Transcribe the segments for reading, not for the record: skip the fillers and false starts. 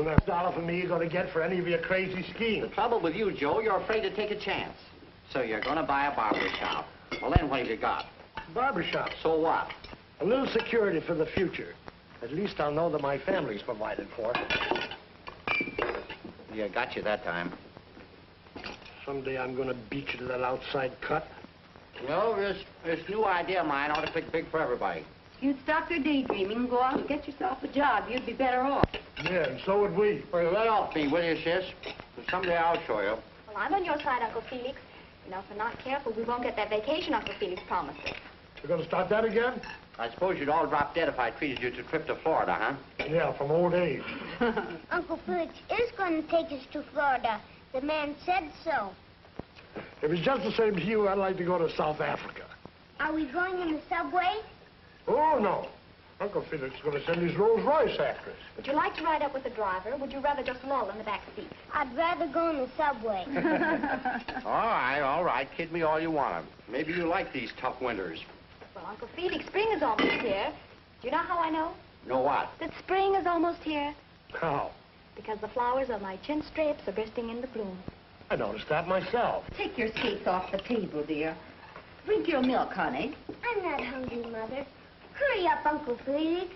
And that dollar for me you're going to get for any of your crazy schemes. The trouble with you, Joe, you're afraid to take a chance. So you're going to buy a barber shop. Well, then what have you got? Barbershop. So what? A little security for the future. At least I'll know that my family's provided for. Yeah, got you that time. Someday I'm going to beat you to that outside cut. You know, this new idea of mine ought to click big for everybody. You'd stop your daydreaming and go out and get yourself a job. You'd be better off. Yeah, and so would we. Well, lay off me, will you, sis? Someday I'll show you. Well, I'm on your side, Uncle Felix. You know, if we're not careful, we won't get that vacation Uncle Felix promised us. You're going to start that again? I suppose you'd all drop dead if I treated you to a trip to Florida, huh? Yeah, from old age. Uncle Felix is going to take us to Florida. The man said so. If it's just the same to you, I'd like to go to South Africa. Are we going in the subway? Oh, no. Uncle Felix is going to send his Rolls Royce after us. Would you like to ride up with the driver, or would you rather just loll in the back seat? I'd rather go in the subway. All right. Kid me all you want. Maybe you like these tough winters. Well, Uncle Felix, spring is almost here. Do you know how I know? Know what? That spring is almost here. How? Because the flowers on my chin strapes are bursting into bloom. I noticed that myself. Take your skates off the table, dear. Drink your milk, honey. I'm not hungry, Mother. Hurry up, Uncle Felix.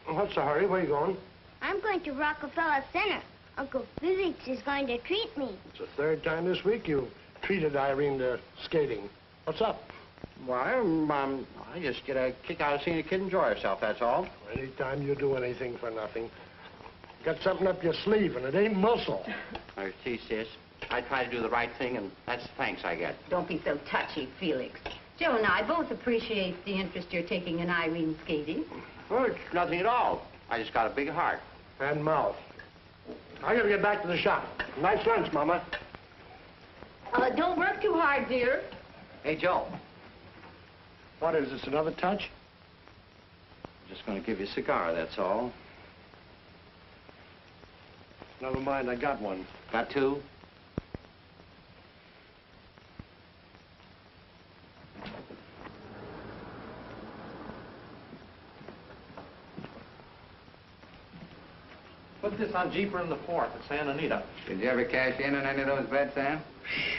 What's the hurry? Where are you going? I'm going to Rockefeller Center. Uncle Felix is going to treat me. It's the third time this week you treated Irene to skating. What's up? Well, I just get a kick out of seeing a kid enjoy herself, that's all. Anytime you do anything for nothing. Got something up your sleeve, and it ain't muscle. I see, sis. I try to do the right thing, and that's the thanks I get. Don't be so touchy, Felix. Joe and I both appreciate the interest you're taking in Irene skating. Well, it's nothing at all. I just got a big heart. And mouth. I gotta get back to the shop. Nice lunch, Mama. Don't work too hard, dear. Hey, Joe. What is this, another touch? Just going to give you a cigar, that's all. Never mind, I got one. Got two? Put this on Jeeper in the Fourth at Santa Anita. Did you ever cash in on any of those bets, Sam? Shh.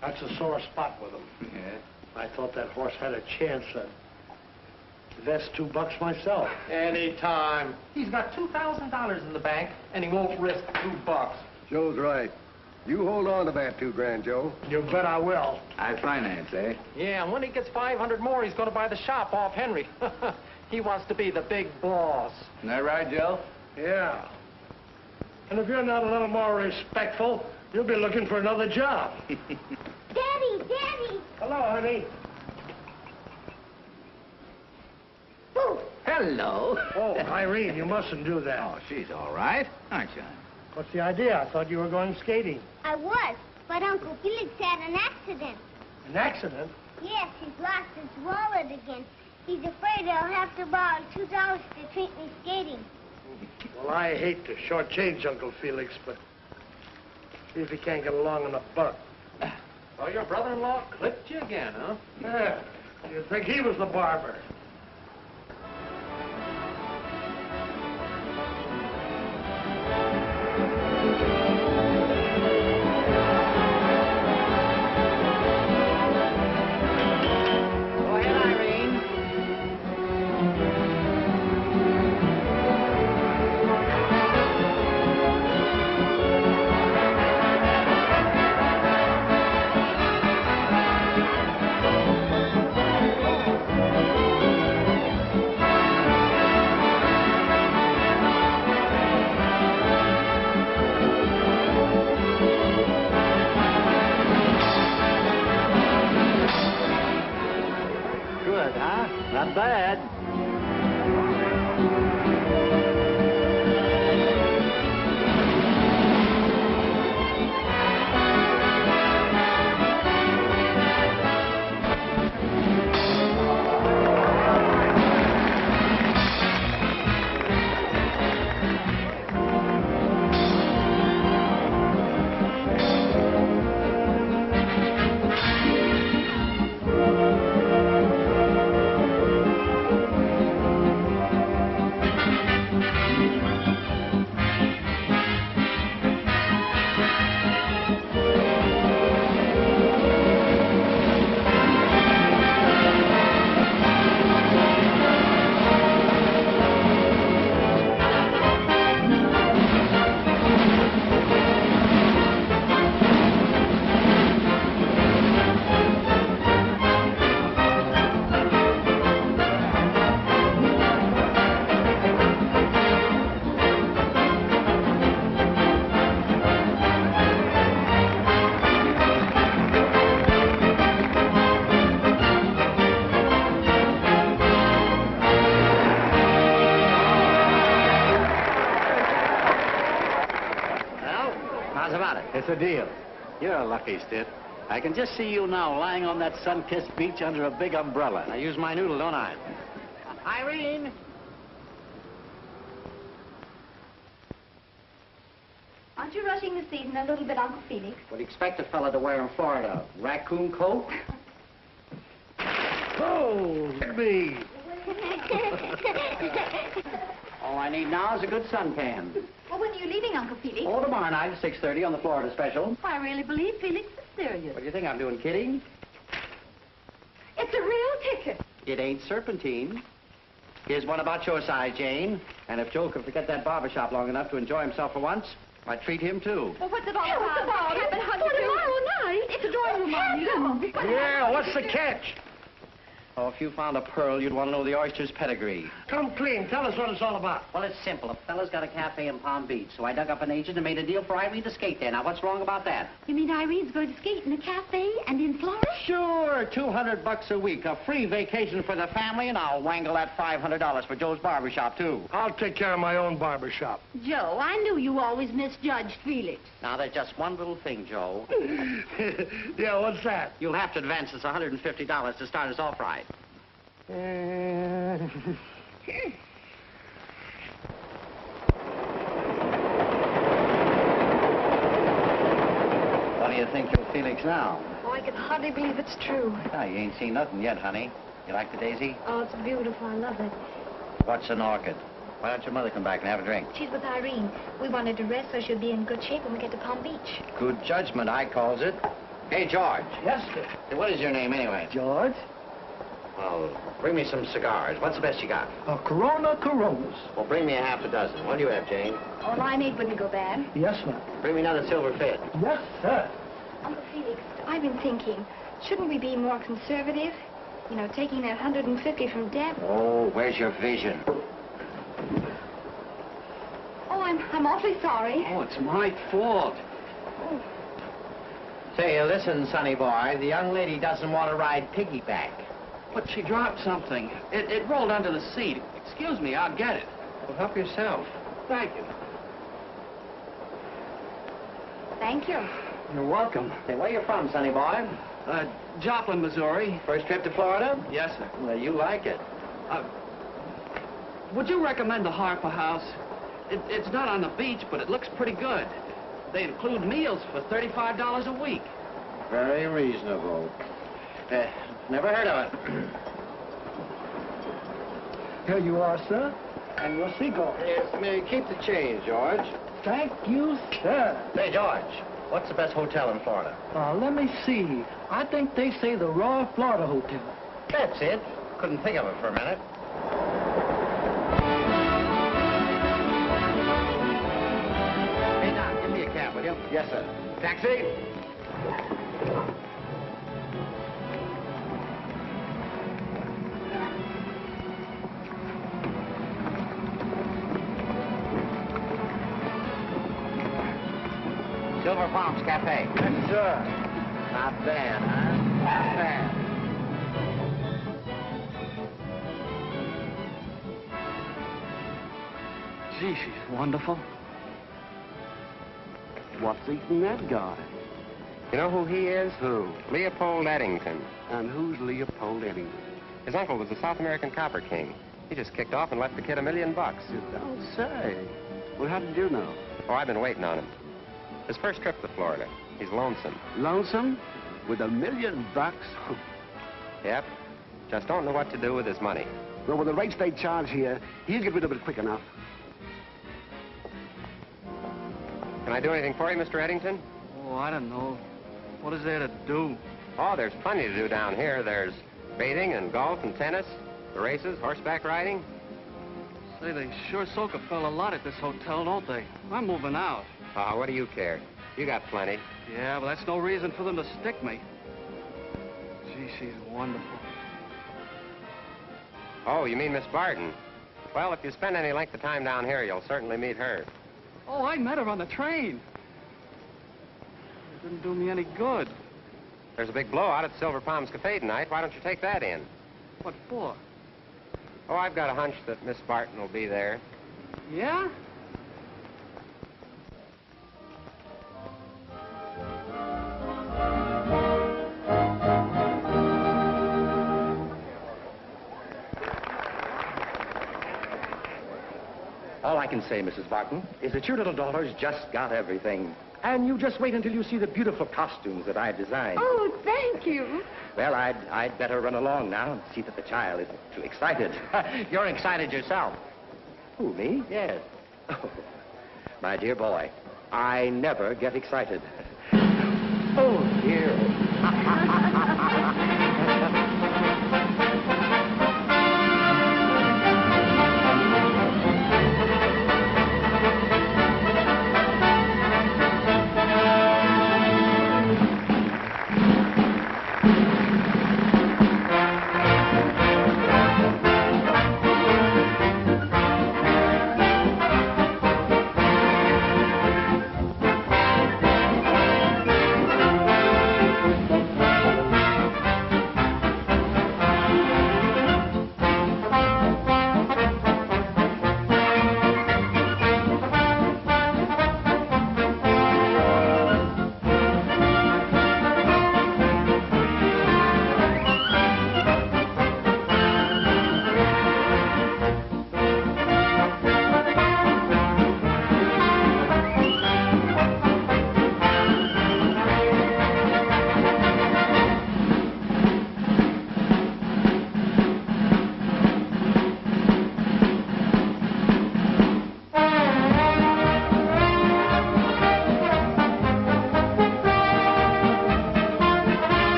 That's a sore spot with him. Yeah. I thought that horse had a chance to invest $2 myself. Anytime. He's got $2,000 in the bank, and he won't risk $2. Joe's right. You hold on to that $2,000, Joe. You bet I will. I finance, eh? Yeah, and when he gets 500 more, he's going to buy the shop off Henry. He wants to be the big boss. Isn't that right, Joe? Yeah. And if you're not a little more respectful, you'll be looking for another job. Daddy, Daddy! Hello, honey. Boo! Hello. Oh, Irene, you mustn't do that. Oh, she's all right, aren't you? What's the idea? I thought you were going skating. I was, but Uncle Felix had an accident. An accident? Yes, he's lost his wallet again. He's afraid I'll have to borrow $2 to treat me skating. Well, I hate to shortchange Uncle Felix, but see if he can't get along on a buck. Well, your brother-in-law clipped you again, huh? Yeah. You'd think he was the barber. Go ahead, Irene. Good, huh? Not bad. us a deal. You're a lucky stiff. I can just see you now lying on that sun-kissed beach under a big umbrella. I use my noodle, don't I? Irene! Aren't you rushing the season a little bit, Uncle Felix? What do you expect a fella to wear in Florida? Raccoon coat? Oh, me. All I need now is a good suntan. Well, when are you leaving, Uncle Felix? Oh, tomorrow night at 6:30 on the Florida special. I really believe Felix is serious. What do you think I'm doing, kidding? It's a real ticket. It ain't serpentine. Here's one about your size, Jane. And if Joe could forget that barber shop long enough to enjoy himself for once, I'd treat him, too. Well, what's it all about? For tomorrow night. It's a drawing room, Yeah, what's the catch? Oh, if you found a pearl, you'd want to know the oyster's pedigree. Come clean. Tell us what it's all about. Well, it's simple. A fella's got a cafe in Palm Beach, so I dug up an agent and made a deal for Irene to skate there. Now, what's wrong about that? You mean Irene's going to skate in a cafe and in Florida? Sure, $200 a week, a free vacation for the family, and I'll wangle that $500 for Joe's barber shop, too. I'll take care of my own barber shop. Joe, I knew you always misjudged Felix. Now, there's just one little thing, Joe. Yeah, what's that? You'll have to advance us $150 to start us off right. What do you think you're Felix now? Oh, I can hardly believe it's true. Ah, you ain't seen nothing yet, honey. You like the daisy? Oh, it's beautiful. I love it. What's an orchid? Why don't your mother come back and have a drink? She's with Irene. We wanted to rest so she'll be in good shape when we get to Palm Beach. Good judgment, I calls it. Hey, George. Yes, sir. Hey, what is your name, anyway? George? Well, bring me some cigars. What's the best you got? Corona Coronas. Well, bring me a half a dozen. What do you have, Jane? Oh, limeade wouldn't go bad. Yes, ma'am. Bring me another silver fit. Yes, sir. Uncle Felix, I've been thinking, shouldn't we be more conservative? You know, taking that 150 from Deb. Oh, where's your vision? Oh, I'm awfully sorry. Oh, it's my fault. Say, listen, sonny boy, the young lady doesn't want to ride piggyback. But she dropped something. It rolled under the seat. Excuse me, I'll get it. Well, help yourself. Thank you. Thank you. You're welcome. Say, where you from, sonny boy? Joplin, Missouri. First trip to Florida? Yes, sir. Well, you like it. Would you recommend the Harper House? It's not on the beach, but it looks pretty good. They include meals for $35 a week. Very reasonable. Never heard of it. Here you are, sir. And your cigar. Yes, may keep the change, George. Thank you, sir. Say, George, what's the best hotel in Florida? Let me see. I think they say the Royal Florida Hotel. That's it. Couldn't think of it for a minute. Hey, Doc, give me a cab, will you? Yes, sir. Taxi? Silver Palms Cafe. Yes, sir. Not bad, huh? Not bad. Gee, she's wonderful. What's eating that guy? You know who he is? Who? Leopold Eddington. And who's Leopold Eddington? His uncle was the South American Copper King. He just kicked off and left the kid $1 million. You don't say. Well, how did you know? Oh, I've been waiting on him. His first trip to Florida. He's lonesome. Lonesome? With $1 million? Yep. Just don't know what to do with his money. Well, with the rates they charge here, he'll get rid of it quick enough. Can I do anything for you, Mr. Eddington? Oh, I don't know. What is there to do? Oh, there's plenty to do down here. There's bathing and golf and tennis, the races, horseback riding. Say, they sure soak a fella a lot at this hotel, don't they? I'm moving out. What do you care? You got plenty. Yeah, but that's no reason for them to stick me. Gee, she's wonderful. Oh, you mean Miss Barton? Well, if you spend any length of time down here, you'll certainly meet her. Oh, I met her on the train. It didn't do me any good. There's a big blowout at Silver Palms Cafe tonight. Why don't you take that in? What for? Oh, I've got a hunch that Miss Barton will be there. Yeah? All I can say, Mrs. Barton, is that your little daughter's just got everything. And you just wait until you see the beautiful costumes that I've designed. Oh, thank you. Well, I'd better run along now and see that the child isn't too excited. You're excited yourself. Who, me? Yes. Oh, my dear boy, I never get excited. Oh, dear.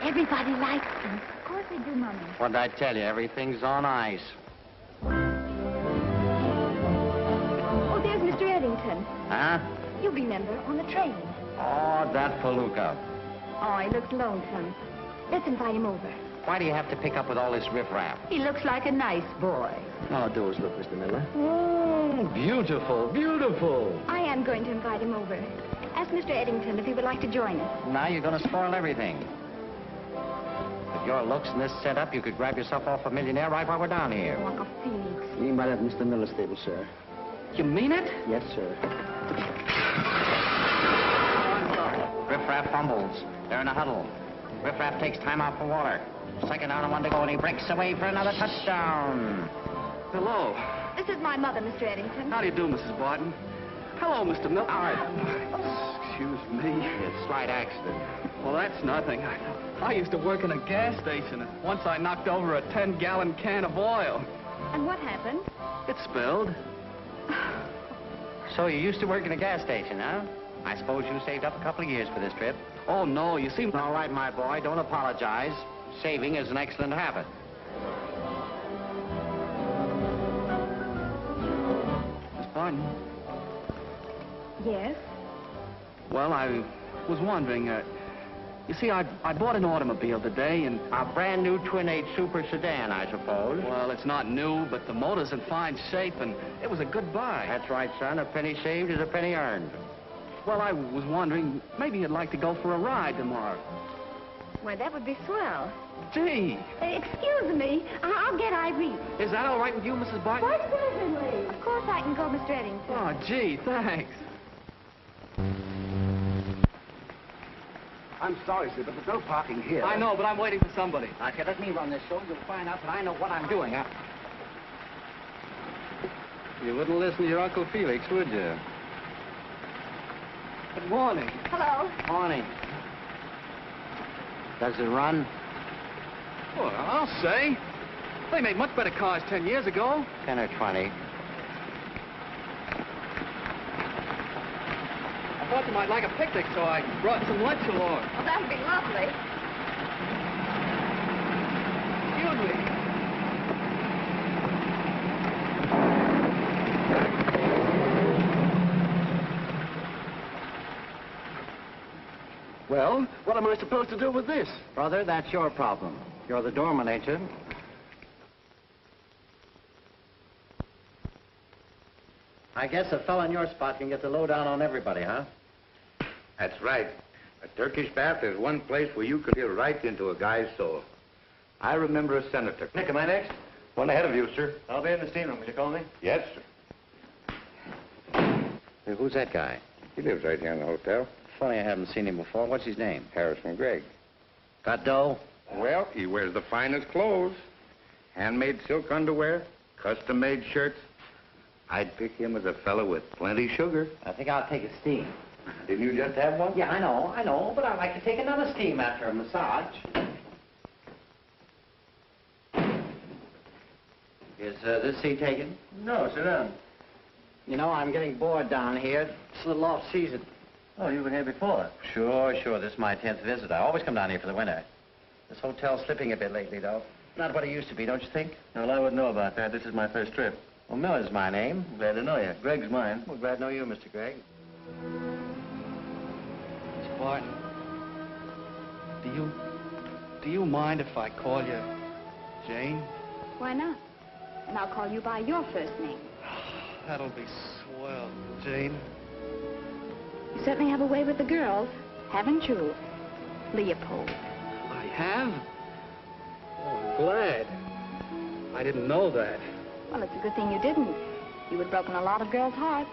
Everybody likes them. Of course they do, Mama. What'd I tell you? Everything's on ice. Oh, there's Mr. Eddington. Huh? You remember, on the train. Oh, that palooka. Oh, he looks lonesome. Let's invite him over. Why do you have to pick up with all this riffraff? He looks like a nice boy. How does look, Mr. Miller? Oh, beautiful, beautiful. I am going to invite him over. Ask Mr. Eddington if he would like to join us. Now you're going to spoil everything. With your looks and this setup, you could grab yourself off a millionaire right while we're down here. Uncle Felix. You might have Mr. Miller's stable, sir. You mean it? Yes, sir. Riffraff fumbles. They're in a huddle. Riffraff takes time out for water. Second down and one to go, and he breaks away for another touchdown. Hello. This is my mother, Mr. Eddington. How do you do, Mrs. Barton? Hello, Mr. Miller. Excuse me. It's a slight accident. Well, that's nothing. I used to work in a gas station, and once I knocked over a 10-gallon can of oil. And what happened? It spilled. So you used to work in a gas station, huh? I suppose you saved up a couple of years for this trip. Oh, no, you see... All right, my boy, don't apologize. Saving is an excellent habit. Miss Barton? Yes? Well, I was wondering, You see, I bought an automobile today, and... A brand new twin-eight super sedan, I suppose. Well, it's not new, but the motor's in fine shape, and it was a good buy. That's right, son. A penny saved is a penny earned. Well, I was wondering, maybe you'd like to go for a ride tomorrow. Well, that would be swell. Gee, Excuse me. I'll get Irene. is that all right with you, Mrs. Barton? Quite certainly. Of course I can go, Mr. Eddington. Oh, gee, thanks. I'm sorry, sir, but there's no parking here. I know, but I'm waiting for somebody. Okay, let me run this show. You'll find out that I know what I'm doing. You wouldn't listen to your Uncle Felix, would you? Good morning. Hello. Morning. Does it run? Well, I'll say. They made much better cars 10 years ago. 10 or 20. I thought you might like a picnic, so I brought some lunch along. Well, that would be lovely. Excuse me. Well, what am I supposed to do with this? Brother, that's your problem. You're the doorman, ain't you? I guess a fella in your spot can get the lowdown on everybody, huh? That's right. A Turkish bath is one place where you can feel right into a guy's soul. I remember a senator. Nick, am I next? One ahead of you, sir. I'll be in the steam room. Will you call me? Yes, sir. Hey, who's that guy? He lives right here in the hotel. Funny I haven't seen him before. What's his name? Harrison Gregg. Got dough? Well, he wears the finest clothes. Handmade silk underwear, custom-made shirts. I'd pick him as a fellow with plenty sugar. I think I'll take a steam. Didn't you just have one? Yeah, I know, but I'd like to take another steam after a massage. Is this seat taken? No, sit down. You know, I'm getting bored down here. It's a little off-season. Oh, you've been here before. Sure. This is my 10th visit. I always come down here for the winter. This hotel's slipping a bit lately, though. Not what it used to be, don't you think? Well, I wouldn't know about that. This is my first trip. Well, Miller's my name. Glad to know you. Greg's mine. Well, glad to know you, Mr. Gregg. Miss Barton, do you mind if I call you Jane? Why not? And I'll call you by your first name. That'll be swell, Jane. You certainly have a way with the girls, haven't you, Leopold? I have? Oh, I'm glad. I didn't know that. Well, it's a good thing you didn't. You would have broken a lot of girls' hearts.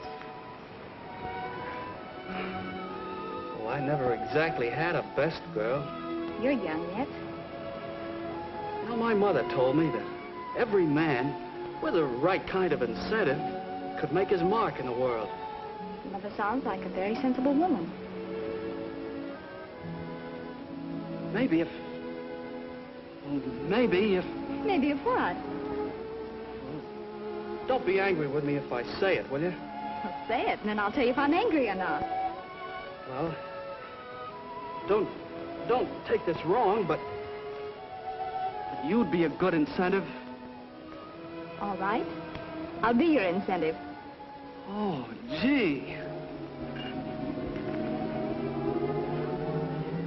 Well, I never exactly had a best girl. You're young yet. You know, my mother told me that every man, with the right kind of incentive, could make his mark in the world. Your mother sounds like a very sensible woman. Maybe if... Maybe if what? Don't be angry with me if I say it, will you? Well, say it, and then I'll tell you if I'm angry or not. Well, don't take this wrong, but you'd be a good incentive. All right. I'll be your incentive. Oh, gee.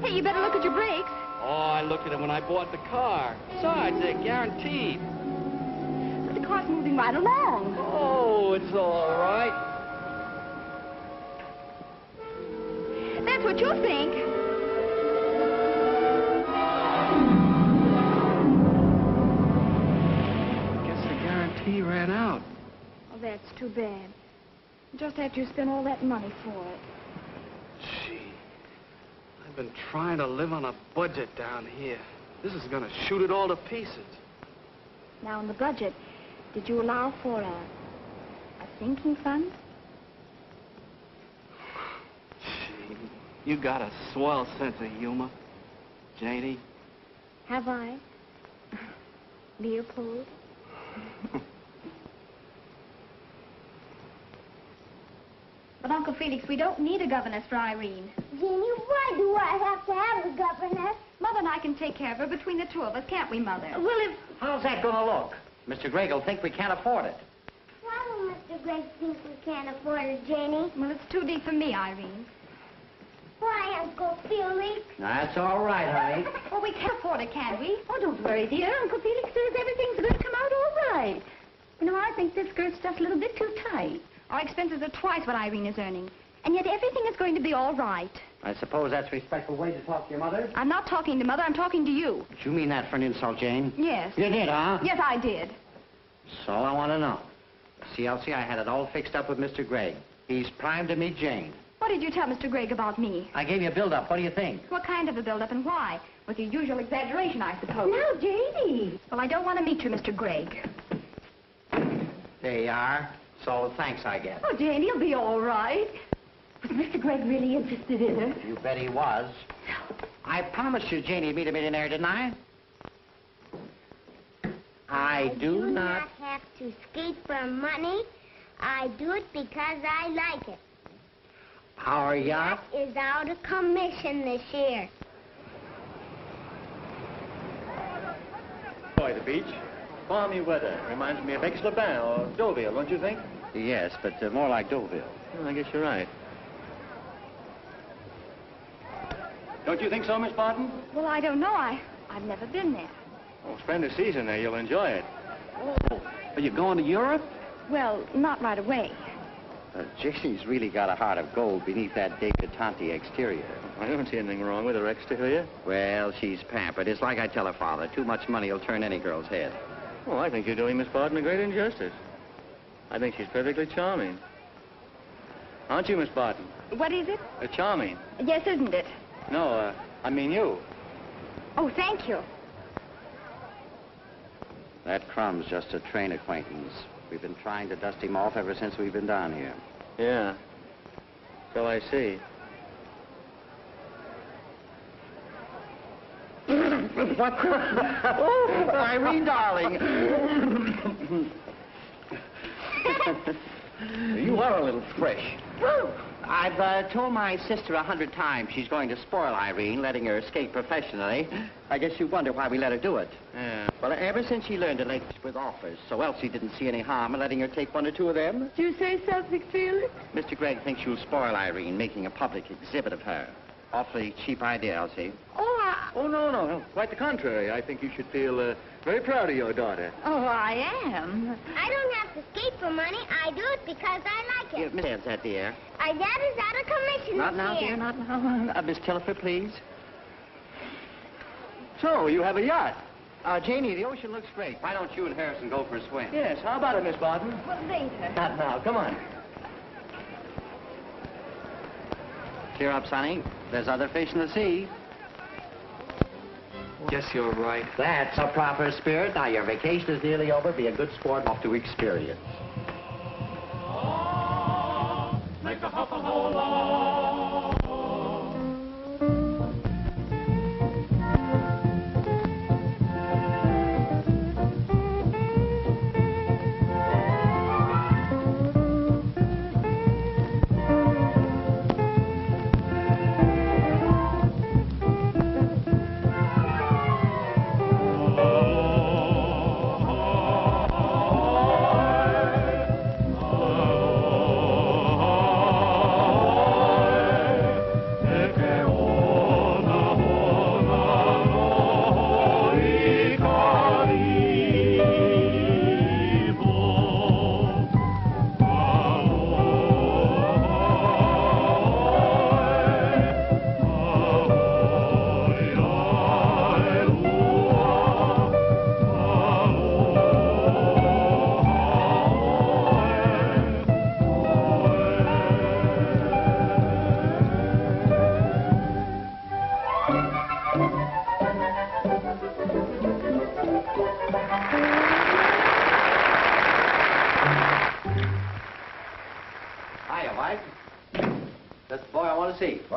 Hey, you better look at your brakes. Oh, I looked at them when I bought the car. Besides, they're guaranteed. But the car's moving right along. Oh, it's all right. That's what you think. I guess the guarantee ran out. Oh, that's too bad. Just after you spent all that money for it. Gee, I've been trying to live on a budget down here. This is gonna shoot it all to pieces. Now, in the budget, did you allow for a sinking fund? Gee, you got a swell sense of humor, Janie. Have I? Leopold? But, Uncle Felix, we don't need a governess for Irene. Jenny, why do I have to have a governess? Mother and I can take care of her between the two of us, can't we, Mother? Well, if... How's that gonna look? Mr. Gregg will think we can't afford it. Why will Mr. Gregg think we can't afford it, Jenny? Well, it's too deep for me, Irene. Why, Uncle Felix? That's all right, honey. Oh, we can't afford it, can we? Oh, don't worry, dear. Uncle Felix says everything's going to come out all right. You know, I think this skirt's just a little bit too tight. Our expenses are twice what Irene is earning. And yet everything is going to be all right. I suppose that's a respectful way to talk to your mother? I'm not talking to Mother, I'm talking to you. Did you mean that for an insult, Jane? Yes. You did, huh? Yes, I did. So I want to know. See, Elsie, I had it all fixed up with Mr. Gregg. He's primed to meet Jane. What did you tell Mr. Gregg about me? I gave you a build-up. What do you think? What kind of a build-up and why? With your usual exaggeration, I suppose. Now, Janie. Well, I don't want to meet you, Mr. Gregg. There you are. So thanks, I guess. Oh, Janie, you'll be all right. Was Mr. Gregg really interested in her? You bet he was. I promised you Janie would meet a millionaire, didn't I? I do not have to skate for money. I do it because I like it. Our yacht? Is out of commission this year. Boy, the beach. Balmy weather. Reminds me of Aix-les-Bains or Deauville, don't you think? Yes, but more like Deauville. Well, I guess you're right. Don't you think so, Miss Barton? Well, I don't know. I've never been there. Oh, spend a season there. You'll enjoy it. Oh, are you going to Europe? Well, not right away. Janie's really got a heart of gold beneath that debutante exterior. I don't see anything wrong with her exterior. Well, she's pampered. It's like I tell her father. Too much money will turn any girl's head. Oh, I think you're doing Miss Barton a great injustice. I think she's perfectly charming. Aren't you, Miss Barton? What is it? Charming. Yes, isn't it? No, I mean you. Oh, thank you. That Crumb's just a train acquaintance. We've been trying to dust him off ever since we've been down here. Yeah. So I see. What? Oh, Irene, darling. You are a little fresh. I've told my sister 100 times she's going to spoil Irene, letting her skate professionally. I guess you wonder why we let her do it. Yeah. Well, ever since she learned to late with offers, so Elsie didn't see any harm in letting her take one or two of them. Do you say something, Felix? Mr. Gregg thinks you'll spoil Irene, making a public exhibit of her. Awfully cheap idea, Elsie. Oh, no. Quite the contrary. I think you should feel very proud of your daughter. Oh, I am. I don't have to skate for money. I do it because I like it. Miss Ann's that, dear. Our dad is out of commission Not this now, year. dear, not now. Miss Tilliford, please. So, you have a yacht? Janie, the ocean looks great. Why don't you and Harrison go for a swim? Yes. How about it, Miss Barton? Well, later. Not now. Come on. Cheer up, Sonny. There's other fish in the sea. Guess you're right. That's a proper spirit. Now, your vacation is nearly over. Be a good sport off to experience. Make the buffalo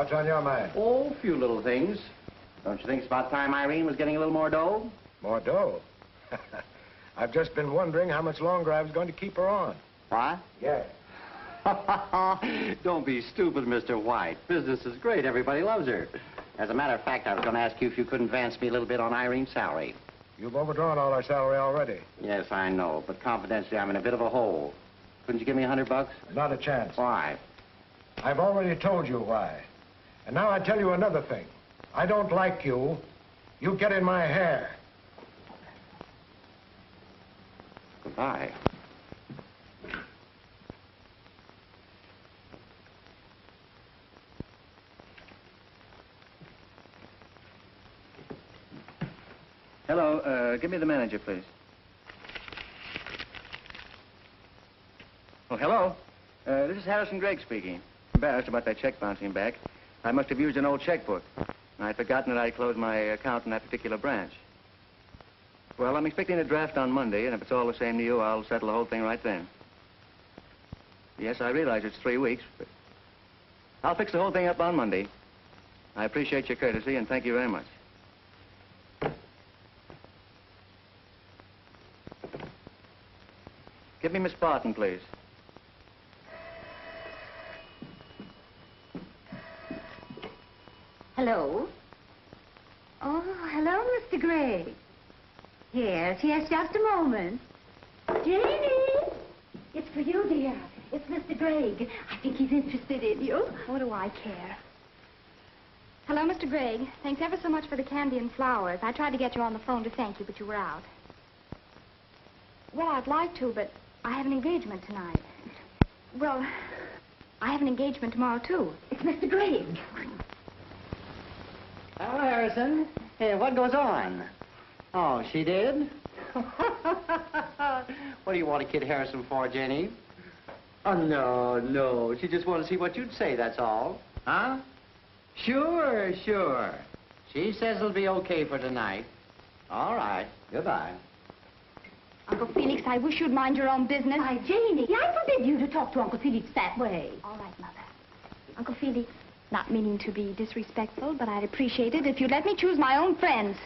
What's on your mind? Oh, a few little things. Don't you think it's about time Irene was getting a little more dough? More dough? I've just been wondering how much longer I was going to keep her on. What? Yes. Don't be stupid, Mr. White. Business is great. Everybody loves her. As a matter of fact, I was going to ask you if you could advance me a little bit on Irene's salary. You've overdrawn all our salary already. Yes, I know, but confidentially, I'm in a bit of a hole. Couldn't you give me $100? Not a chance. Why? I've already told you why. And now I tell you another thing. I don't like you. You get in my hair. Goodbye. Hello, give me the manager, please. Oh, hello. This is Harrison Gregg speaking. Embarrassed about that check bouncing back. I must have used an old checkbook. I'd forgotten that I closed my account in that particular branch. Well, I'm expecting a draft on Monday, and if it's all the same to you, I'll settle the whole thing right then. Yes, I realize it's 3 weeks, but I'll fix the whole thing up on Monday. I appreciate your courtesy, and thank you very much. Give me Miss Barton, please. Hello? Oh, hello, Mr. Gray. Yes, just a moment. Janie! It's for you, dear. It's Mr. Gregg. I think he's interested in you. What do I care? Hello, Mr. Gregg. Thanks ever so much for the candy and flowers. I tried to get you on the phone to thank you, but you were out. Well, I'd like to, but I have an engagement tonight. Well, I have an engagement tomorrow, too. It's Mr. Gregg. Hello, Harrison. Hey, what goes on? Oh, she did? What do you want to kid Harrison for, Jenny? Oh, no. She just wanted to see what you'd say, that's all. Huh? Sure. She says it'll be okay for tonight. All right. Goodbye. Uncle Felix, I wish you'd mind your own business. Why, Janie, I forbid you to talk to Uncle Felix that way. All right, Mother. Uncle Felix, not meaning to be disrespectful, but I'd appreciate it if you'd let me choose my own friends.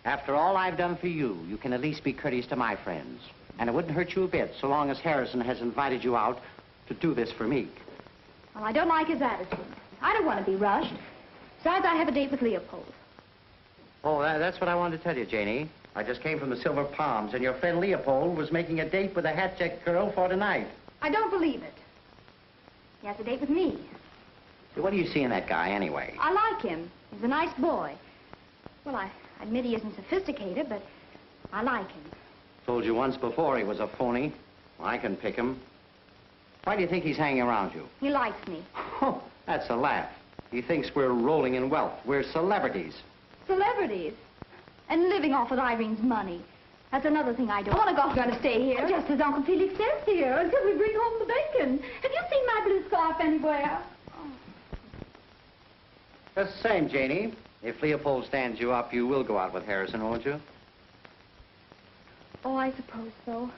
After all I've done for you, you can at least be courteous to my friends. And it wouldn't hurt you a bit so long as Harrison has invited you out to do this for me. Well, I don't like his attitude. I don't want to be rushed. Besides, I have a date with Leopold. Oh, that's what I wanted to tell you, Janie. I just came from the Silver Palms, and your friend Leopold was making a date with a hat-checked girl for tonight. I don't believe it. He has a date with me. What do you see in that guy, anyway? I like him. He's a nice boy. Well, I admit he isn't sophisticated, but I like him. Told you once before he was a phony. I can pick him. Why do you think he's hanging around you? He likes me. Oh, that's a laugh. He thinks we're rolling in wealth. We're celebrities. Celebrities? And living off of Irene's money. That's another thing I don't want to go. I'm going to stay here. Just as Uncle Felix says, dear, until we bring home the bacon. Have you seen my blue scarf anywhere? Just the same, Janie. If Leopold stands you up, you will go out with Harrison, won't you? Oh, I suppose so.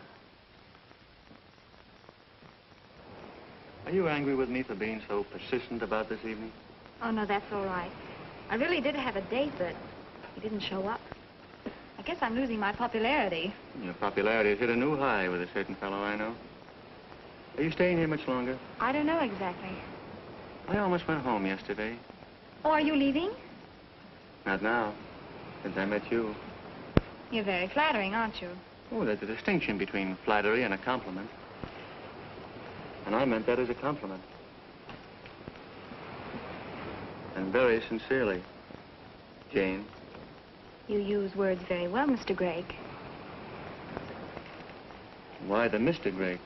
Are you angry with me for being so persistent about this evening? Oh, no, that's all right. I really did have a date, but he didn't show up. I guess I'm losing my popularity. Your popularity has hit a new high with a certain fellow I know. Are you staying here much longer? I don't know exactly. I almost went home yesterday. Oh, are you leaving? Not now, since I met you. You're very flattering, aren't you? Oh, there's a distinction between flattery and a compliment. And I meant that as a compliment. And very sincerely, Jane. You use words very well, Mr. Gregg. Why the Mr. Gregg?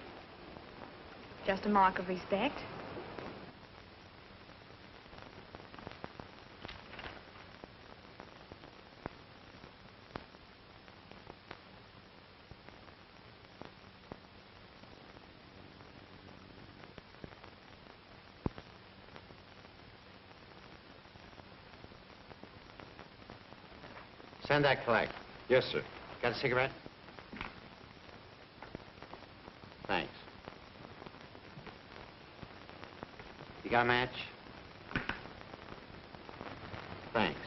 Just a mark of respect. Send that collect. Yes, sir. Got a cigarette? Thanks. You got a match? Thanks.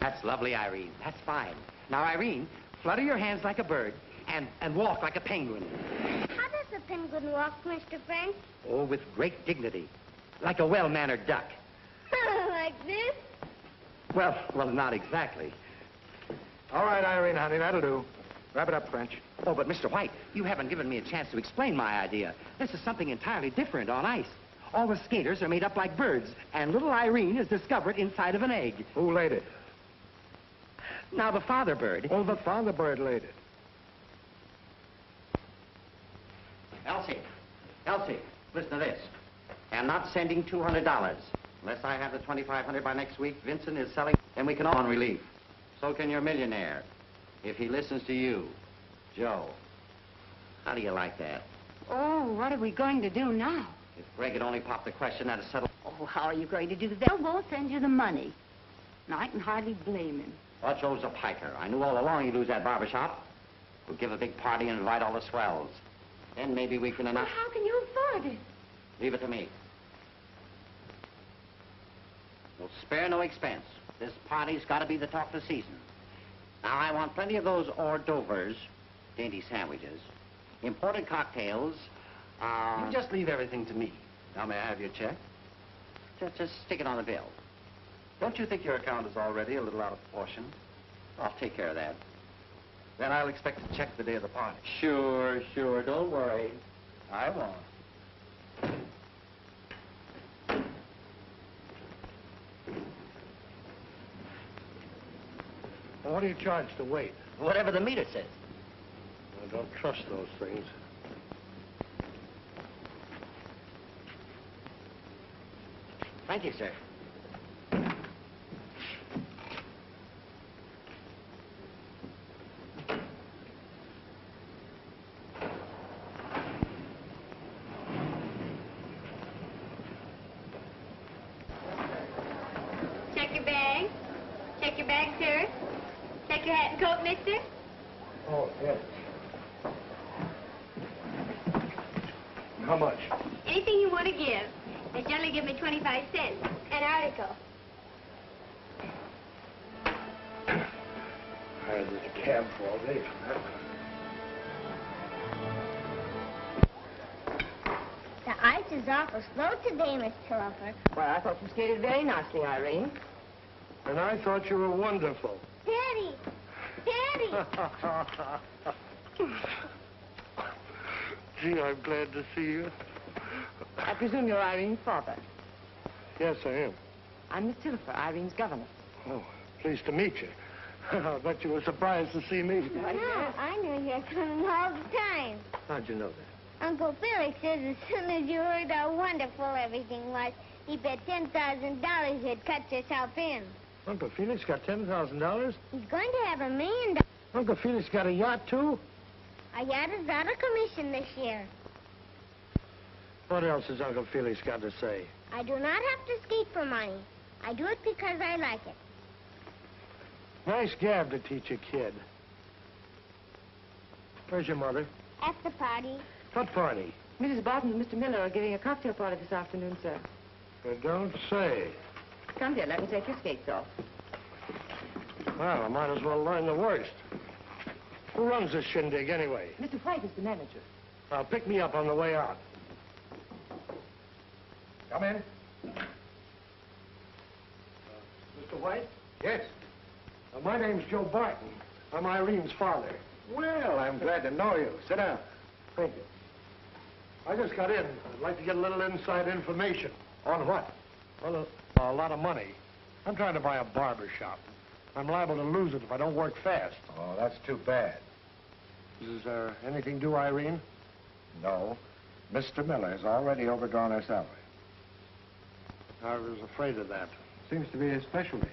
That's lovely, Irene. That's fine. Now, Irene, flutter your hands like a bird and walk like a penguin. How does a penguin walk, Mr. French? Oh, with great dignity. Like a well-mannered duck. Like this? Well, not exactly. All right, Irene, honey, that'll do. Wrap it up, French. Oh, but Mr. White, you haven't given me a chance to explain my idea. This is something entirely different on ice. All the skaters are made up like birds, and little Irene is discovered inside of an egg. Who laid it? Now, the father bird... Oh, the father bird laid it. Elsie, listen to this. I'm not sending $200. Unless I have the $2,500 by next week, Vincent is selling, then we can all on relief. So can your millionaire, if he listens to you, Joe. How do you like that? Oh, what are we going to do now? If Greg had only popped the question, that'd settle... Oh, how are you going to do that? They'll both send you the money. Now, I can hardly blame him. Well, Joe's a piker. I knew all along he'd lose that barbershop. We'll give a big party and invite all the swells. Then maybe we can... Well, how can you afford it? Leave it to me. We'll spare no expense. This party's got to be the talk of the season. Now, I want plenty of those hors d'oeuvres, dainty sandwiches, imported cocktails. You just leave everything to me. Now, may I have your check? Just stick it on the bill. Don't you think your account is already a little out of proportion? I'll take care of that. Then I'll expect a check the day of the party. Sure. Don't worry. I won't. What do you charge to wait? Whatever the meter says. I don't trust those things. Thank you, sir. Check your bag. Check your bag, sir. Check your hat and coat, mister. Oh, yes. How much? Anything you want to give. They generally give me 25 cents. An article. I had this cab for all day for that. The ice is awful slow today, Miss Tillifer. Well, I thought you skated very nicely, Irene. And I thought you were wonderful. Daddy! Daddy! Gee, I'm glad to see you. I presume you're Irene's father. Yes, I am. I'm Miss Tillifer, Irene's governess. Oh, pleased to meet you. I bet you were surprised to see me. No, I knew you were coming all the time. How'd you know that? Uncle Felix says as soon as you heard how wonderful everything was, he bet $10,000 you'd cut yourself in. Uncle Felix got $10,000? He's going to have $1 million. Uncle Felix got a yacht, too? Our yacht is out of commission this year. What else has Uncle Felix got to say? I do not have to skate for money. I do it because I like it. Nice gab to teach a kid. Where's your mother? At the party. What party? Mrs. Barton and Mr. Miller are giving a cocktail party this afternoon, sir. I don't say. Come, dear, let me take your skates off. Well, I might as well learn the worst. Who runs this shindig, anyway? Mr. White is the manager. Pick me up on the way out. Come in. Mr. White? Yes. My name's Joe Barton. I'm Irene's father. Well, I'm glad to know you. Sit down. Thank you. I just got in. I'd like to get a little inside information. On what? Well, a lot of money. I'm trying to buy a barber shop. I'm liable to lose it if I don't work fast. Oh, that's too bad. Is there anything due, Irene? No. Mr. Miller has already overdrawn her salary. I was afraid of that. Seems to be his specialty.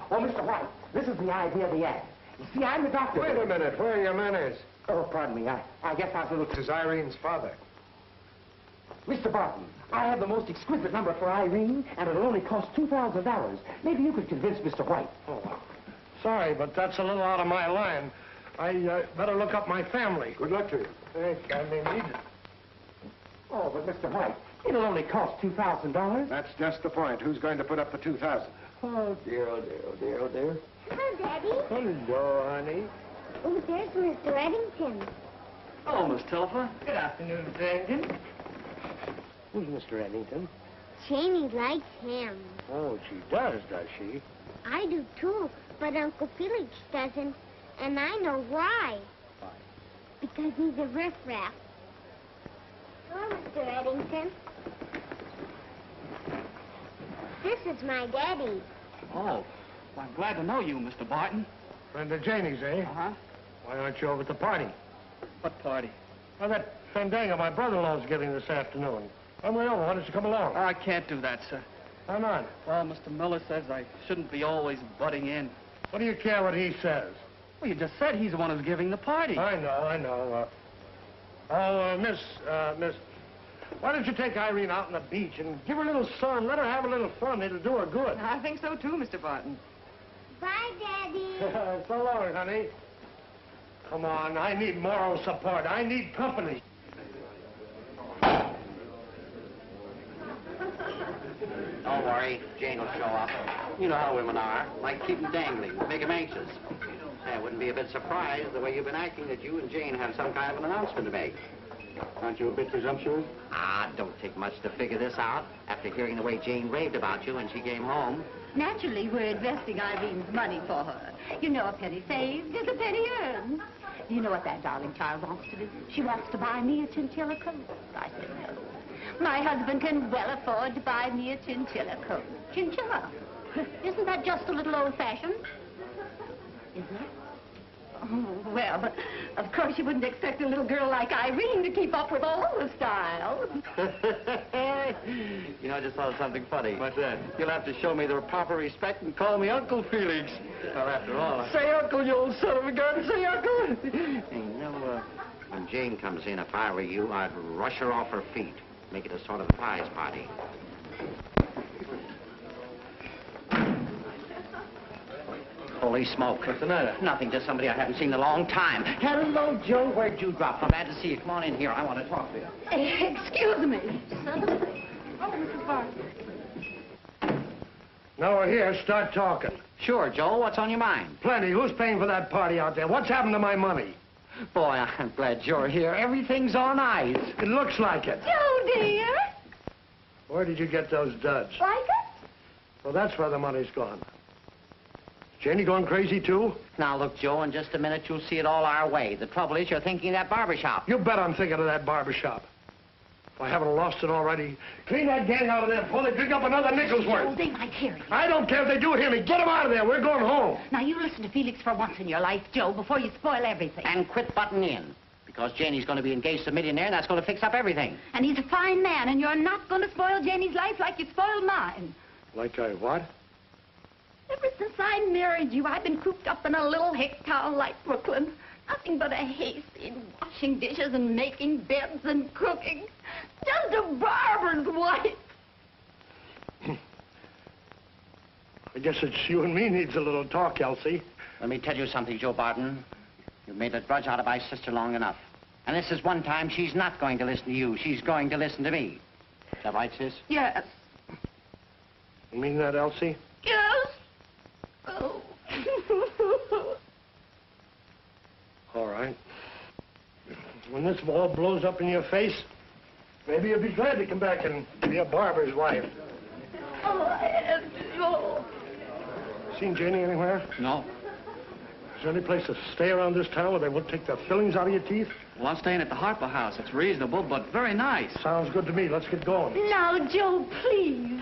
Oh, Mr. White, this is the idea of the ad. You see, I'm the doctor. Wait a minute. Where are your manners? Oh, pardon me. I guess I was a little... This is Irene's father. Mr. Barton, I have the most exquisite number for Irene, and it'll only cost $2,000. Maybe you could convince Mr. White. Oh, sorry, but that's a little out of my line. I better look up my family. Good luck to you. Thank you. I may need it. Oh, but Mr. White, it'll only cost $2,000. That's just the point. Who's going to put up the $2,000? Oh, dear, oh, dear, oh, dear, oh, dear. Hello, Daddy. Hello, honey. Oh, there's Mr. Eddington. Hello, Miss Tillifer. Good afternoon, Mr. Eddington. Who's Mr. Eddington? Janie likes him. Oh, she does she? I do, too, but Uncle Felix doesn't, and I know why. Because he's a riffraff. Hello, Mr. Eddington. This is my daddy. Oh, well, I'm glad to know you, Mr. Barton. Friend of Janie's, eh? Uh-huh. Why aren't you over at the party? What party? Well, that fandango my brother-in-law's giving this afternoon. On the way over, why don't you come along? I can't do that, sir. Why not? Well, Mr. Miller says I shouldn't be always butting in. What do you care what he says? Well, you just said he's the one who's giving the party. I know. Miss, why don't you take Irene out on the beach and give her a little sun, let her have a little fun. It'll do her good. I think so, too, Mr. Barton. Bye, Daddy. So long, honey. Come on, I need moral support. I need company. Don't worry, Jane will show up. You know how women are. Like keep them dangling, make them anxious. Say, I wouldn't be a bit surprised the way you've been acting that you and Jane have some kind of an announcement to make. Aren't you a bit presumptuous? Don't take much to figure this out after hearing the way Jane raved about you when she came home. Naturally, we're investing Irene's money for her. You know, a penny saved is a penny earned. You know what that darling child wants to do? She wants to buy me a chinchilla coat. I said no. My husband can well afford to buy me a chinchilla coat. Chinchilla. Isn't that just a little old-fashioned? Isn't it? Oh, well, of course you wouldn't expect a little girl like Irene to keep up with all the styles. You know, I just thought of something funny. What's that? You'll have to show me the proper respect and call me Uncle Felix. Well, after all, Say Uncle, you old son of a gun, say Uncle. Hey, you know, when Jane comes in, if I were you, I'd rush her off her feet. Make it a sort of prize party. Holy smoke. What's the matter? Nothing, just somebody I haven't seen in a long time. Hello, Joe. Where'd you drop from? Glad to see you. Come on in here. I want to talk to you. Excuse me. Oh, Mrs. Barton. Now we're here, start talking. Sure, Joe. What's on your mind? Plenty. Who's paying for that party out there? What's happened to my money? Boy, I'm glad you're here. Everything's on ice. It looks like it. Joe, dear. Where did you get those duds? Like it? Well, that's where the money's gone. Janie gone crazy, too? Now, look, Joe, in just a minute, you'll see it all our way. The trouble is you're thinking of that barber shop. You bet I'm thinking of that barber shop. If I haven't lost it already, clean that gang out of there before they pick up another nickel's worth. Oh, they might hear you. I don't care if they do hear me. Get them out of there. We're going home. Now, you listen to Felix for once in your life, Joe, before you spoil everything. And quit butting in. Because Janie's going to be engaged to a millionaire, and that's going to fix up everything. And he's a fine man, and you're not going to spoil Janie's life like you spoiled mine. Like I what? Ever since I married you, I've been cooped up in a little hick town like Brooklyn. Nothing but a haste in washing dishes and making beds and cooking. Just a barber's wife. I guess it's you and me needs a little talk, Elsie. Let me tell you something, Joe Barton. You've made a grudge out of my sister long enough. And this is one time she's not going to listen to you. She's going to listen to me. Is that right, sis? Yes. You mean that, Elsie? Yes. Oh. All right. When this all blows up in your face, maybe you'll be glad to come back and be a barber's wife. Oh, I have to go. Seen Janie anywhere? No. Is there any place to stay around this town where they won't take the fillings out of your teeth? Well, I'm staying at the Harper House. It's reasonable, but very nice. Sounds good to me. Let's get going. Now, Joe, please.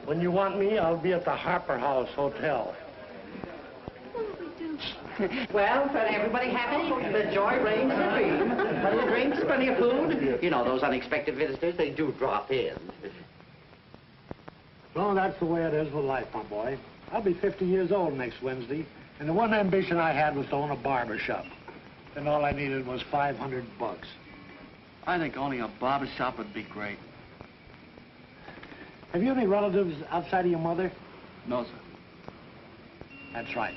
When you want me, I'll be at the Harper House Hotel. Well, everybody happy? The joy reigns supreme. Plenty of drinks, plenty of food. You know, those unexpected visitors, they do drop in. No, that's the way it is with life, my boy. I'll be 50 years old next Wednesday, and the one ambition I had was to own a barber shop. And all I needed was $500. I think owning a barber shop would be great. Have you any relatives outside of your mother? No, sir. That's right.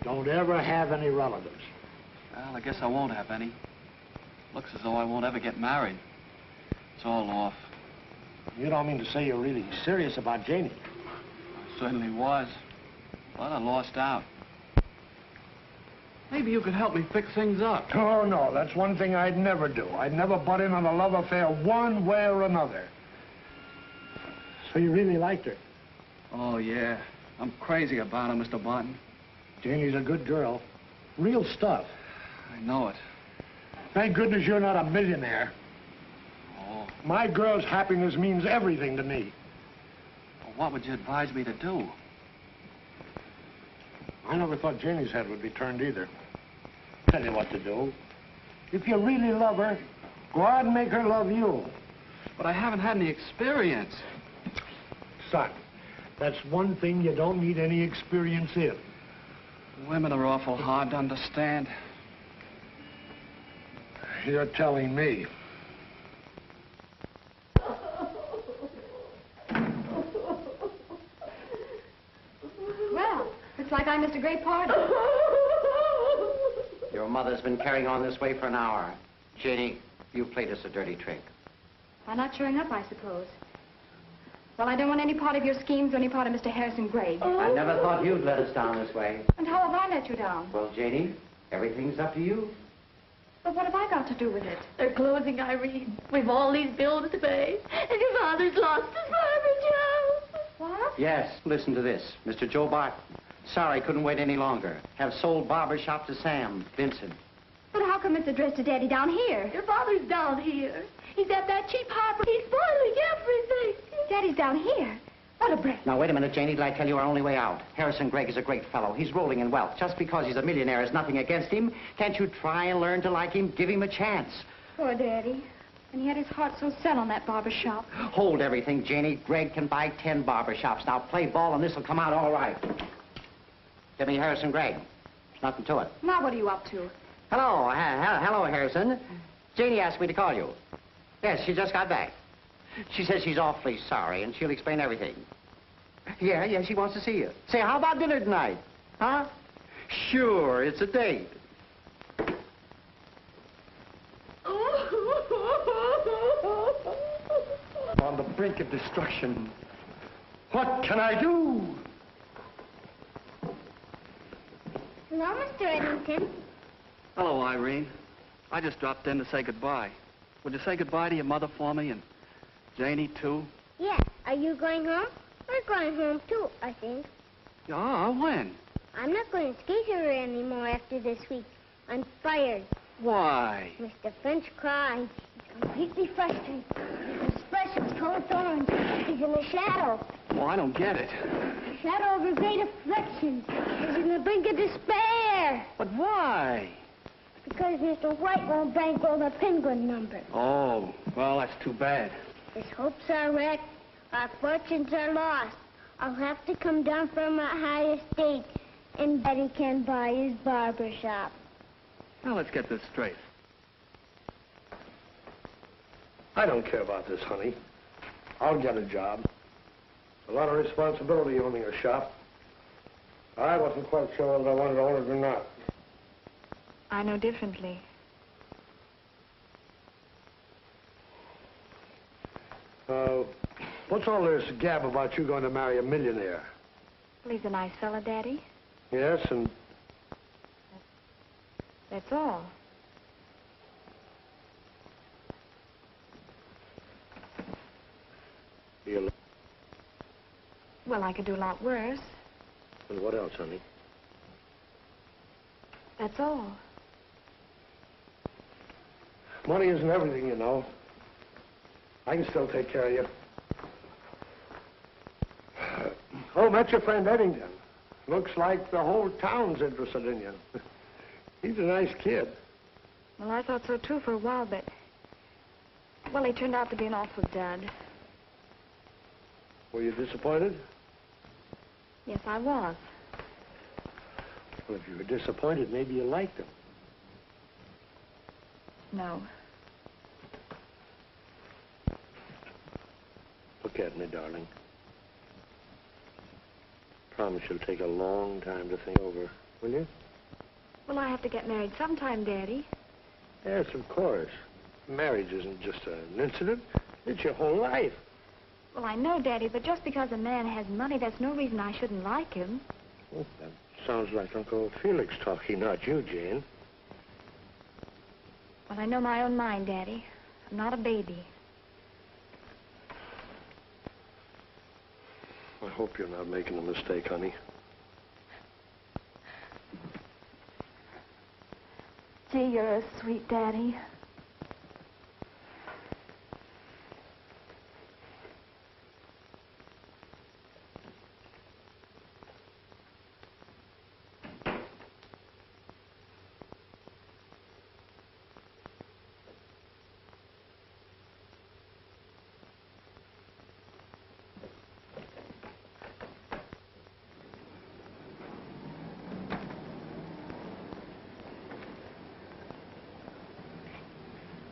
Don't ever have any relatives. Well, I guess I won't have any. Looks as though I won't ever get married. It's all off. You don't mean to say you're really serious about Janie? I certainly was. But I lost out. Maybe you could help me fix things up. Oh, no, that's one thing I'd never do. I'd never butt in on a love affair one way or another. So you really liked her? Oh, yeah. I'm crazy about her, Mr. Barton. Janie's a good girl. Real stuff. I know it. Thank goodness you're not a millionaire. Oh, My girl's happiness means everything to me. well, what would you advise me to do? I never thought Janie's head would be turned either. Tell you what to do. If you really love her, go out and make her love you. But I haven't had any experience. Son, that's one thing you don't need any experience in. Women are awful hard to understand. You're telling me. Well, looks like I missed a great party. Your mother's been carrying on this way for an hour. Janie, you played us a dirty trick. By not showing up, I suppose. Well, I don't want any part of your schemes or any part of Mr. Harrison Gregg. I never thought you'd let us down this way. And how have I let you down? Well, Janie, everything's up to you. But what have I got to do with it? They're closing, Irene. We've all these bills to pay. And your father's lost his barber job. What? Yes, listen to this. Mr. Joe Barton. Sorry, couldn't wait any longer. Have sold barber shop to Sam, Vincent. But how come it's addressed to Daddy down here? Your father's down here. He's at that cheap Harper. He's spoiling everything. Daddy's down here. What a break. Now, wait a minute, Janie. Did I tell you our only way out? Harrison Gregg is a great fellow. He's rolling in wealth. Just because he's a millionaire is nothing against him. Can't you try and learn to like him? Give him a chance. Poor Daddy. And he had his heart so set on that barber shop. Hold everything, Janie. Gregg can buy 10 barber shops. Now, play ball and this'll come out all right. Give me Harrison Gregg. There's nothing to it. Now what are you up to? Hello. Hello, Harrison. Janie asked me to call you. Yes, she just got back. She says she's awfully sorry, and she'll explain everything. Yeah, she wants to see you. Say, how about dinner tonight? Huh? Sure, it's a date. On the brink of destruction. What can I do? Hello, Mr. Eddington. Hello, Irene. I just dropped in to say goodbye. Would you say goodbye to your mother for me and Janie, too? Yes. Are you going home? We're going home, too, I think. Yeah, when? I'm not going to skate here anymore after this week. I'm fired. Why? Mr. French cried. He's completely frustrated. His expression's cold thorns. He's in the shadow. Well, I don't get it. The shadow of a great affliction. He's in the brink of despair. But why? Because Mr. White won't bankroll the penguin number. Oh, well, that's too bad. His hopes are wrecked. Our fortunes are lost. I'll have to come down from my high estate, and Daddy can buy his barber shop. Now, let's get this straight. I don't care about this, honey. I'll get a job. A lot of responsibility owning a shop. I wasn't quite sure whether I wanted to own it or not. I know differently. What's all this gab about you going to marry a millionaire? Well, he's a nice fella, Daddy. Yes, and... That's all. You... Well, I could do a lot worse. And what else, honey? That's all. Money isn't everything, you know. I can still take care of you. Oh, met your friend Eddington. Looks like the whole town's interested in you. He's a nice kid. Well, I thought so, too, for a while, but... Well, he turned out to be an awful dud. Were you disappointed? Yes, I was. Well, if you were disappointed, maybe you liked him. No. Look at me, darling. Promise you'll take a long time to think over, will you? Well, I have to get married sometime, Daddy. Yes, of course. Marriage isn't just an incident. It's your whole life. Well, I know, Daddy, but just because a man has money, that's no reason I shouldn't like him. Oh, that sounds like Uncle Felix talking, not you, Jane. Well, I know my own mind, Daddy. I'm not a baby. I hope you're not making a mistake, honey. Gee, you're a sweet daddy.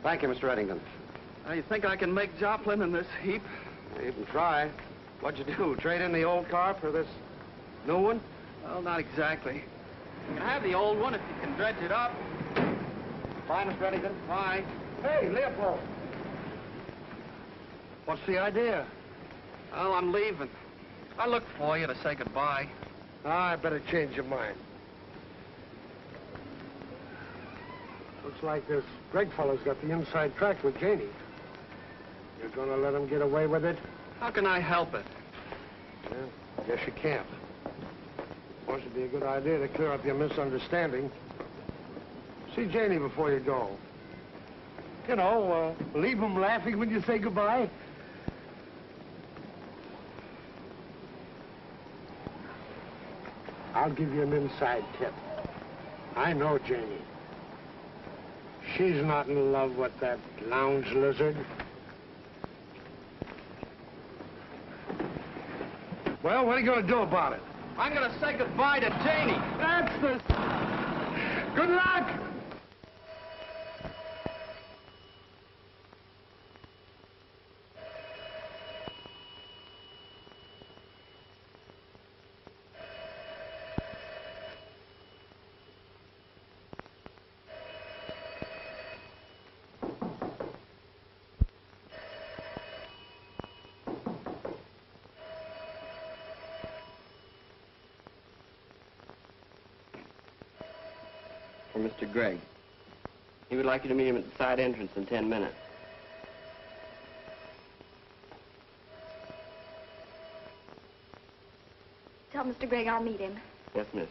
Thank you, Mr. Eddington. You think I can make Joplin in this heap? You can try. What'd you do, trade in the old car for this new one? Well, not exactly. You can have the old one if you can dredge it up. Bye, Mr. Eddington. Bye. Hey, Leopold. What's the idea? Well, I'm leaving. I looked for you to say goodbye. I better change your mind. Looks like this Greg fellow's got the inside track with Janie. You're gonna let him get away with it? How can I help it? Yeah, guess you can't. Of course, it'd be a good idea to clear up your misunderstanding. See Janie before you go. You know, leave him laughing when you say goodbye. I'll give you an inside tip. I know Janie. She's not in love with that lounge lizard. Well, what are you going to do about it? I'm going to say goodbye to Janie. That's the... Good luck! For Mr. Gregg. He would like you to meet him at the side entrance in 10 minutes. Tell Mr. Gregg I'll meet him. Yes, miss.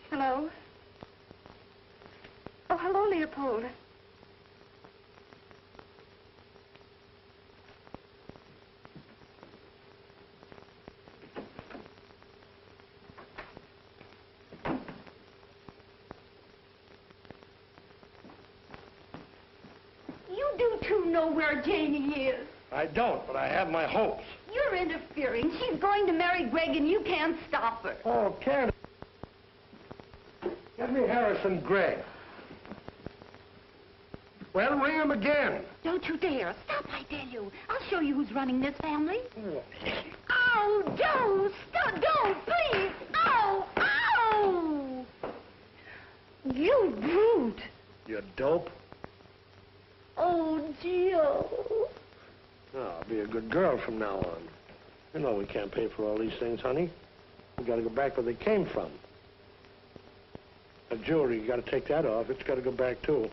Hello? Oh, hello, Leopold. You do, too, know where Janie is. I don't, but I have my hopes. You're interfering. She's going to marry Greg, and you can't stop her. Oh, can't. Get me Harrison Gregg. Well, ring him again. Don't you dare. Stop, I tell you. I'll show you who's running this family. Oh, don't. Stop. Don't, please. Oh, ow. You brute. You dope. Oh, Gio. Oh, I'll be a good girl from now on. You know we can't pay for all these things, honey. We gotta go back where they came from. The jewelry, you gotta take that off. It's gotta go back, too.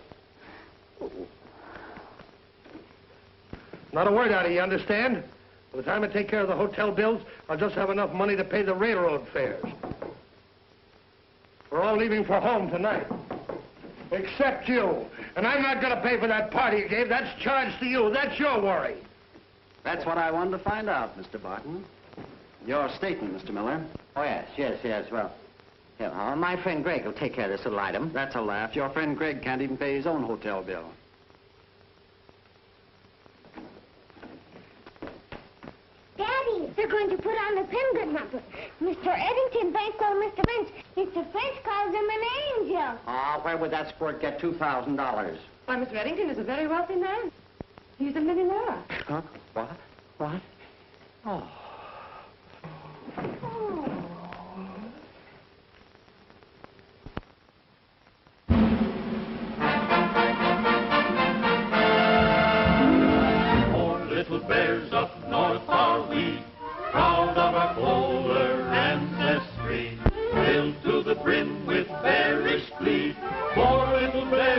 Not a word out of you, understand? By the time I take care of the hotel bills, I'll just have enough money to pay the railroad fares. We're all leaving for home tonight. Except you. And I'm not gonna pay for that party you gave. That's charged to you. That's your worry. That's what I wanted to find out, Mr. Barton. Your statement, Mr. Miller. Oh, yes, well. Yeah, my friend Greg will take care of this little item. That's a laugh. Your friend Greg can't even pay his own hotel bill. Daddy, they're going to put on the penguin number. Mr. Eddington thanks old Mr. French. Mr. French calls him an angel. Ah, where would that sport get $2,000? Why, Mr. Eddington is a very wealthy man. He's a millionaire. Huh? What? Oh. Little bears up north are we, proud of our polar ancestry, filled to the brim with bearish glee. 4 little bears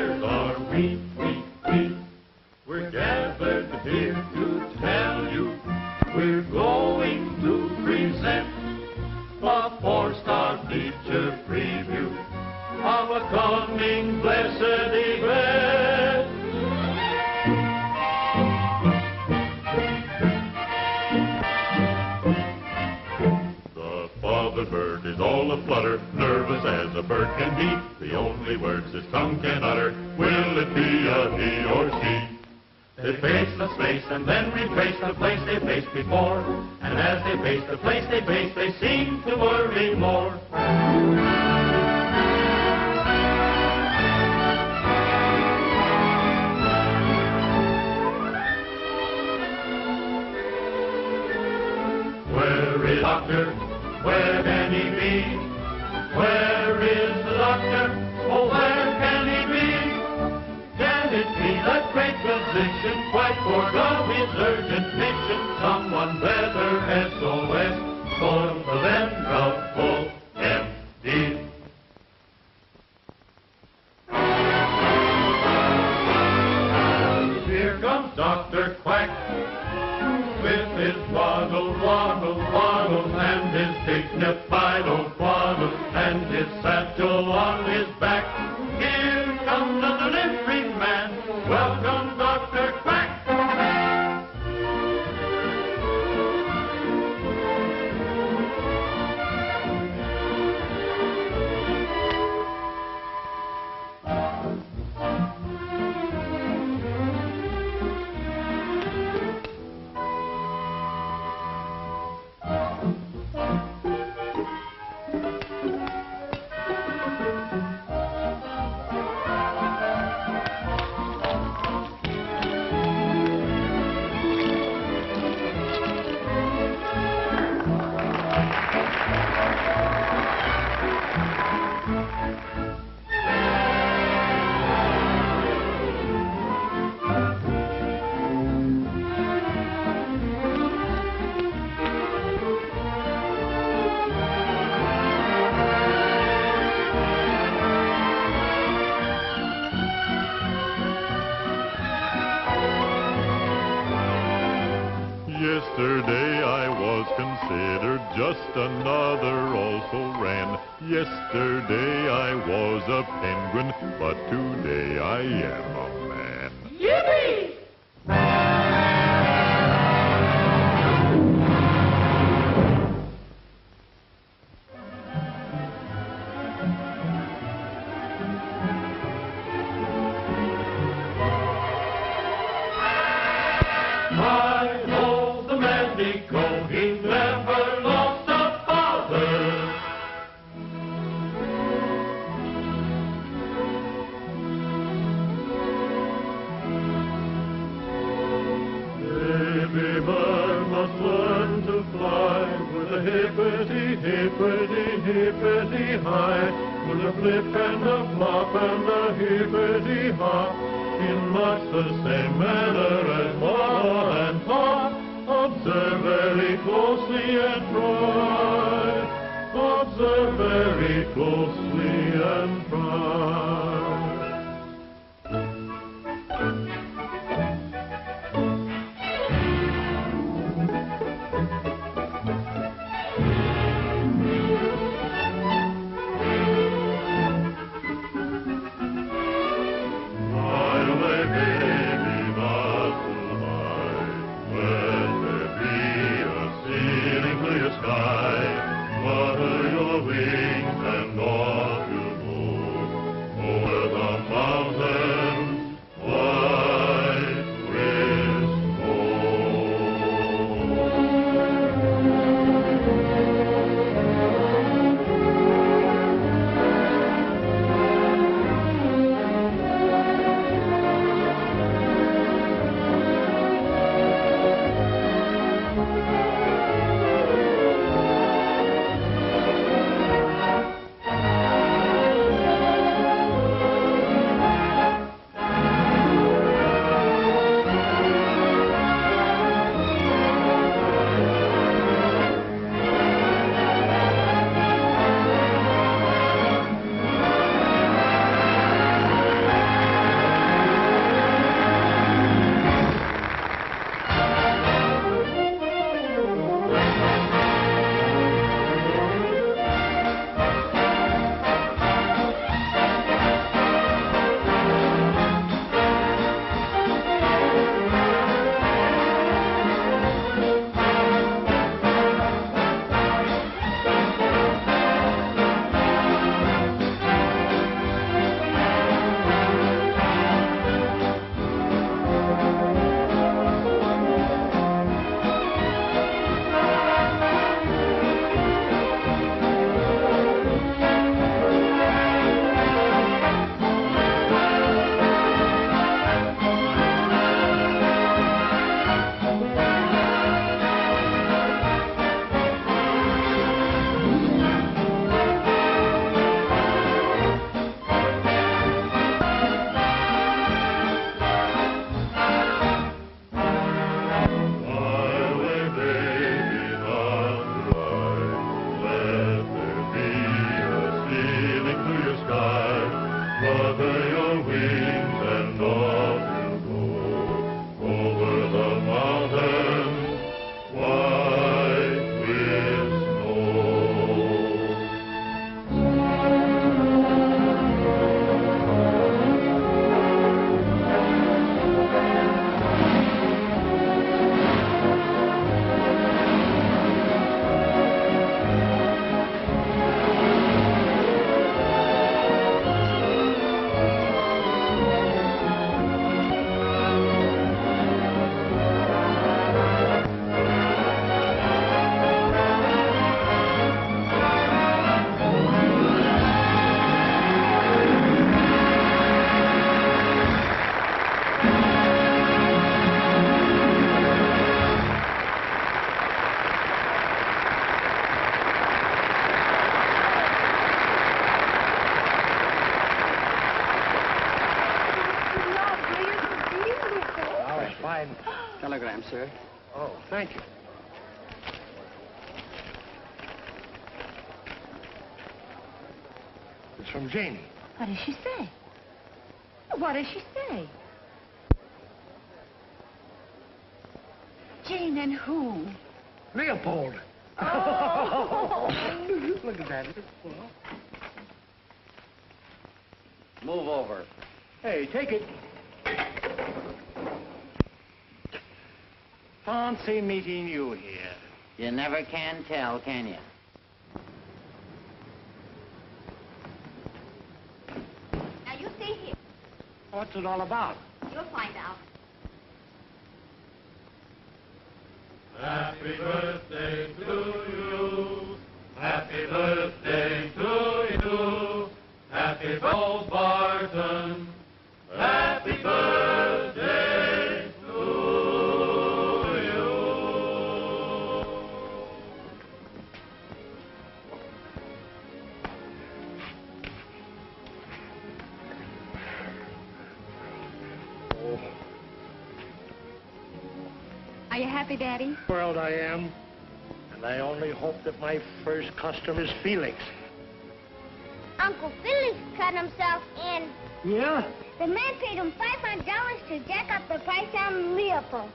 future preview of a coming blessed event. The father bird is all aflutter, nervous as a bird can be. The only words his tongue can utter, will it be a he or she? They face the space and then retrace the place they faced before. And as they face the place they face, they seem to worry more. Where is the doctor? Where can he be? Where is the doctor? Oh, where can he be? Can it be that great physician quite forgot his urgent mission? Someone better SOS for the venerable MD. Here comes Dr. Quack with his waddle, waddle, waddle, and his dignified old waddle, and his satchel on his back. Here comes the delivery man. Welcome, Dr. Quack. Yesterday I was considered just another also ran. Yesterday I was a penguin, but today I am a man. Yippee! He never lost a father. Baby bird must learn to fly with a hippity, hippity, hippity high, with a flip and a flop and a hippity hop, in much the same manner as Mama and Pop. Observe very closely and try. Observe very closely and try. While a baby not to hide, ceiling to your sky, flutter your wings and all. here. Oh, thank you. It's from Janie. What does she say? What does she say? Jane and who? Leopold. Oh. Look at that. Move over. Hey, take it. Fancy meeting you here. You never can tell, can you? Now, you stay here. What's it all about? You'll find out. Happy birthday to you. Happy birthday to you. Happy Bo Barton. Happy birthday to you. Are you happy, Daddy? World I am. And I only hope that my first customer's Felix. Uncle Felix cut himself in. Yeah? The man paid him $500 to jack up the price on Leopold.